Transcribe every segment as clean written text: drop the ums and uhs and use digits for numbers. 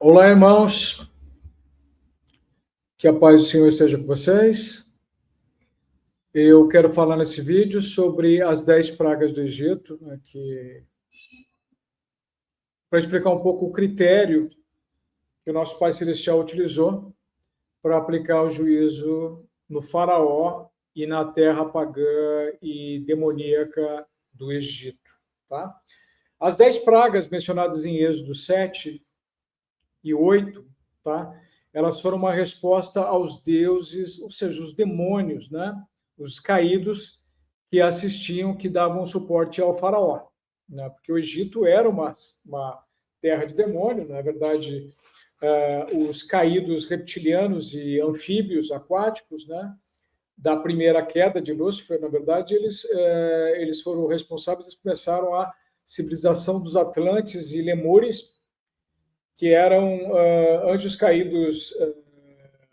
Olá, irmãos, que a paz do Senhor esteja com vocês. Eu quero falar nesse vídeo sobre as 10 pragas do Egito, né, para explicar um pouco o critério que o nosso Pai Celestial utilizou para aplicar o juízo no faraó e na terra pagã e demoníaca do Egito. Tá? As 10 pragas mencionadas em Êxodo 7 e 8, tá? Elas foram uma resposta aos deuses, ou seja, os demônios, né? Os caídos que assistiam, que davam suporte ao faraó, né? Porque o Egito era uma terra de demônio, na verdade, os caídos reptilianos e anfíbios aquáticos, né? Da primeira queda de Lúcifer, na verdade, eles foram responsáveis, eles começaram a civilização dos Atlantes e Lemures, que eram anjos caídos,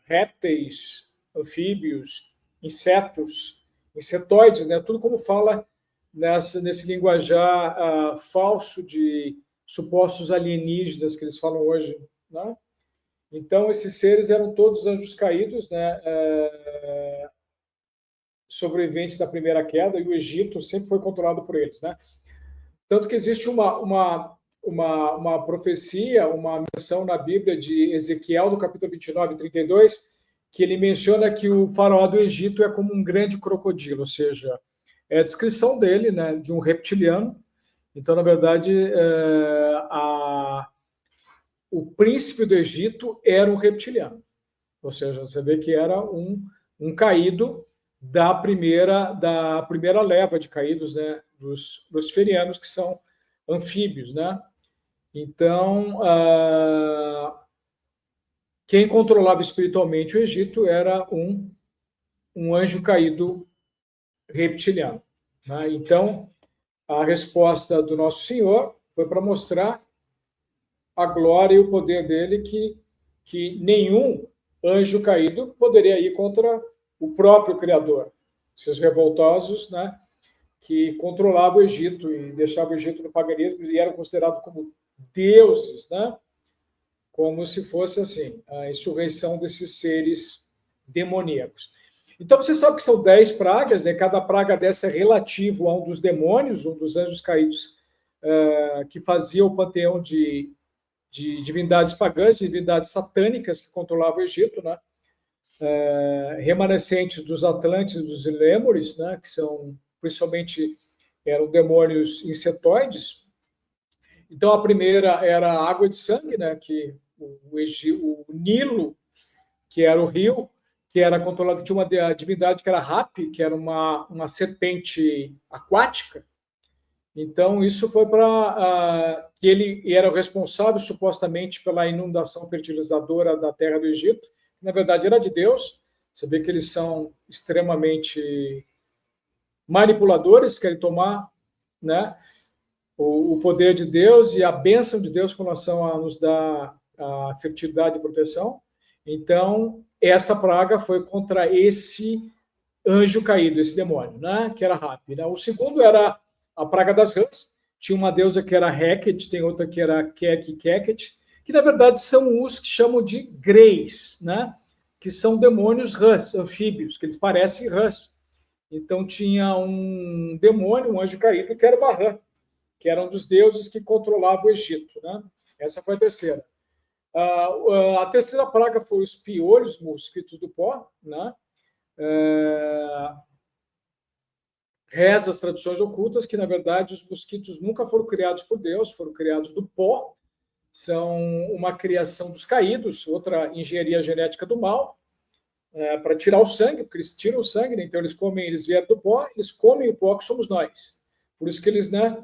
répteis, anfíbios, insetos, insetoides, né? Tudo como fala nesse linguajar falso de supostos alienígenas que eles falam hoje, né? Então, esses seres eram todos anjos caídos, né? Sobreviventes da primeira queda, e o Egito sempre foi controlado por eles, né? Tanto que existe uma profecia, uma menção na Bíblia de Ezequiel, no capítulo 29, 32, que ele menciona que o faraó do Egito é como um grande crocodilo, ou seja, é a descrição dele, né, de um reptiliano. Então, na verdade, o príncipe do Egito era um reptiliano, ou seja, você vê que era um caído da primeira leva de caídos, né, dos luciferianos, que são anfíbios, né? Então, quem controlava espiritualmente o Egito era um anjo caído reptiliano, né? Então, a resposta do nosso Senhor foi para mostrar a glória e o poder dele, que nenhum anjo caído poderia ir contra o próprio Criador. Esses revoltosos, né, que controlavam o Egito e deixavam o Egito no paganismo e eram considerados como deuses, né, como se fosse assim, a insurreição desses seres demoníacos. Então, você sabe que são 10 pragas, né? Cada praga dessa é relativo a um dos demônios, um dos anjos caídos, que fazia o panteão de divindades pagãs, de divindades satânicas que controlavam o Egito, né? Remanescentes dos Atlantes e dos Lêmures, né? Que são, principalmente, eram demônios insetoides. Então, a primeira era a água de sangue, né? Que o Nilo, que era o rio, que era controlado, tinha uma divindade que era Hapi, que era uma serpente aquática. Então, isso foi para que ele era o responsável, supostamente, pela inundação fertilizadora da terra do Egito, que, na verdade, era de Deus. Você vê que eles são extremamente manipuladores, querem tomar, né, o poder de Deus e a bênção de Deus com relação a nos dar a fertilidade e proteção. Então, essa praga foi contra esse anjo caído, esse demônio, né, que era Hapi, né? O segundo era a praga das rãs. Tinha uma deusa que era Heket, tem outra que era Kek e Keket, que na verdade são os que chamam de greys, né, que são demônios rãs, anfíbios, que eles parecem rãs. Então tinha um demônio, um anjo caído, que era uma rã, que era um dos deuses que controlava o Egito, né? Essa foi a terceira. A terceira praga foi os piolhos, mosquitos do pó, né? Reza as tradições ocultas que, na verdade, os mosquitos nunca foram criados por Deus, foram criados do pó, são uma criação dos caídos, outra engenharia genética do mal, para tirar o sangue, porque eles tiram o sangue, né? Então eles vieram do pó, eles comem o pó que somos nós. Por isso que eles, né,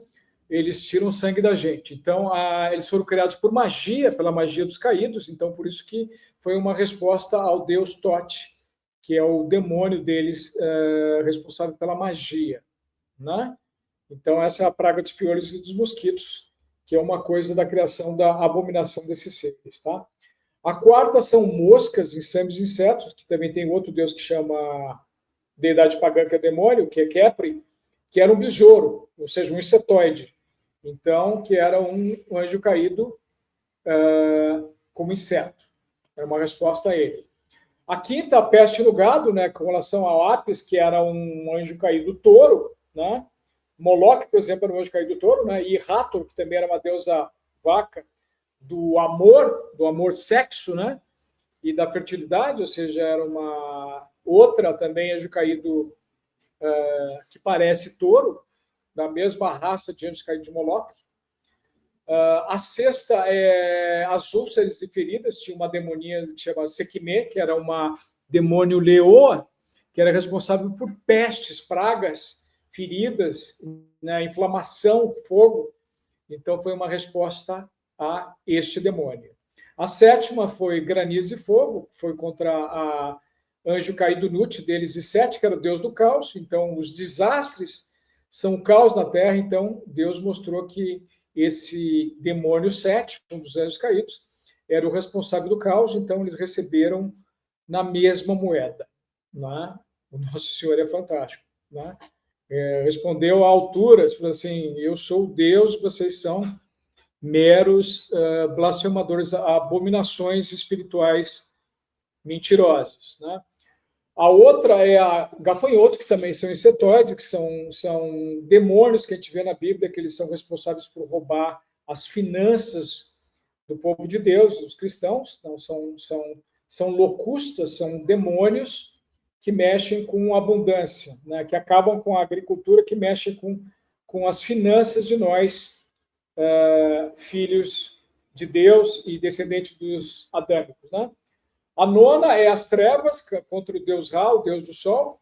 eles tiram o sangue da gente. Então, eles foram criados por magia, pela magia dos caídos, então por isso que foi uma resposta ao deus Tote, que é o demônio deles, responsável pela magia, né? Então, essa é a praga dos piolhos e dos mosquitos, que é uma coisa da criação da abominação desses seres, tá? A quarta são moscas, insetos e insetos, que também tem outro deus que chama deidade pagã, que é demônio, que é Kepri, que era um besouro, ou seja, um insetoide. Então, que era um anjo caído como inseto. Era uma resposta a ele. A quinta, a peste no gado, né, com relação ao Apis, que era um anjo caído do touro, né? Moloque, por exemplo, era um anjo caído do touro, né? E Hathor, que também era uma deusa vaca, do amor sexo, né? E da fertilidade, ou seja, era uma outra também anjo caído que parece touro, da mesma raça de anjos caídos de Moloque. A sexta é as úlceras e feridas. Tinha uma demonia que chama Sekhmet, que era uma demônio leoa, que era responsável por pestes, pragas, feridas, né, inflamação, fogo. Então, foi uma resposta a este demônio. A sétima foi granizo e fogo, foi contra a anjo caído Nut, deles e Sete, que era o deus do caos. Então, os desastres são o caos na Terra. Então, Deus mostrou que esse demônio Sete, um dos anjos caídos, era o responsável do caos. Então, eles receberam na mesma moeda. Né? O Nosso Senhor é fantástico. Né? Respondeu à altura, falou assim: eu sou Deus, vocês são meros blasfemadores, abominações espirituais mentirosas. Né? A outra é a gafanhoto, que também são insetóides, que são demônios que a gente vê na Bíblia, que eles são responsáveis por roubar as finanças do povo de Deus, dos cristãos. Então, são locustas, são demônios que mexem com abundância, né? Que acabam com a agricultura, que mexem com as finanças de nós, filhos de Deus e descendentes dos adâmicos. Né? A nona é as trevas contra o Deus Ra, o Deus do Sol.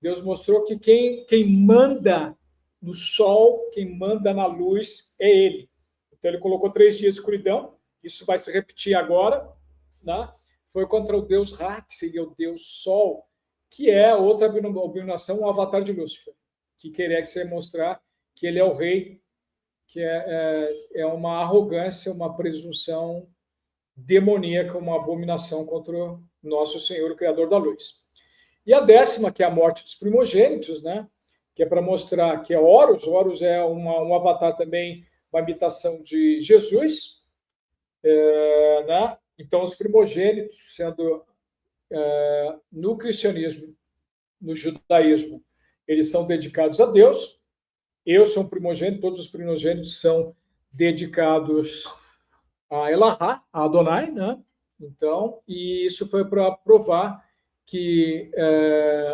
Deus mostrou que quem manda no Sol, quem manda na luz, é Ele. Então, ele colocou 3 dias de escuridão. Isso vai se repetir agora. Né? Foi contra o Deus Ra, que seria o Deus Sol, que é outra abominação, o avatar de Lúcifer, que queria mostrar que ele é o rei, que é uma arrogância, uma presunção demoníaca, uma abominação contra o nosso Senhor, o Criador da luz. E a 10ª, que é a morte dos primogênitos, né? Que é para mostrar que é Horus. Horus é um avatar também, uma imitação de Jesus. Né? Então, os primogênitos, sendo no cristianismo, no judaísmo, eles são dedicados a Deus. Eu sou um primogênito, todos os primogênitos são dedicados a Elahá, a Adonai, né? Então, e isso foi para provar que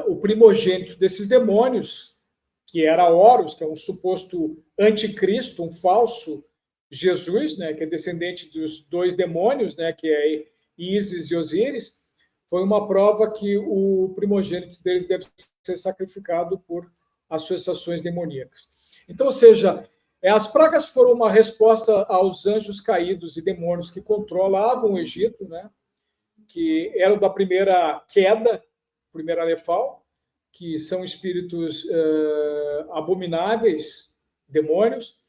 o primogênito desses demônios, que era Horus, que é um suposto anticristo, um falso Jesus, né? Que é descendente dos 2 demônios, né? Que é Ísis e Osíris, foi uma prova que o primogênito deles deve ser sacrificado por associações demoníacas. Então, ou seja, as pragas foram uma resposta aos anjos caídos e demônios que controlavam o Egito, né? Que eram da primeira queda, primeira Nefal, que são espíritos abomináveis, demônios,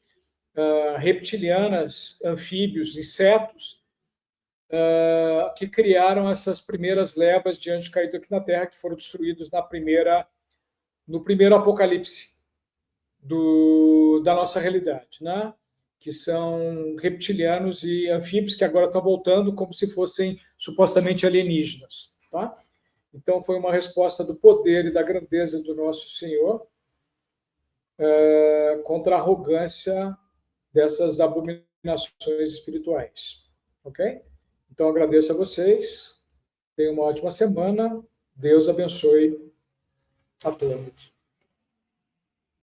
reptilianas, anfíbios, insetos, que criaram essas primeiras levas de anjos caídos aqui na Terra, que foram destruídos no primeiro apocalipse da nossa realidade, né? Que são reptilianos e anfíbios que agora estão voltando como se fossem supostamente alienígenas. Tá? Então, foi uma resposta do poder e da grandeza do nosso Senhor contra a arrogância dessas abominações espirituais. Ok? Então, agradeço a vocês. Tenham uma ótima semana. Deus abençoe a todos.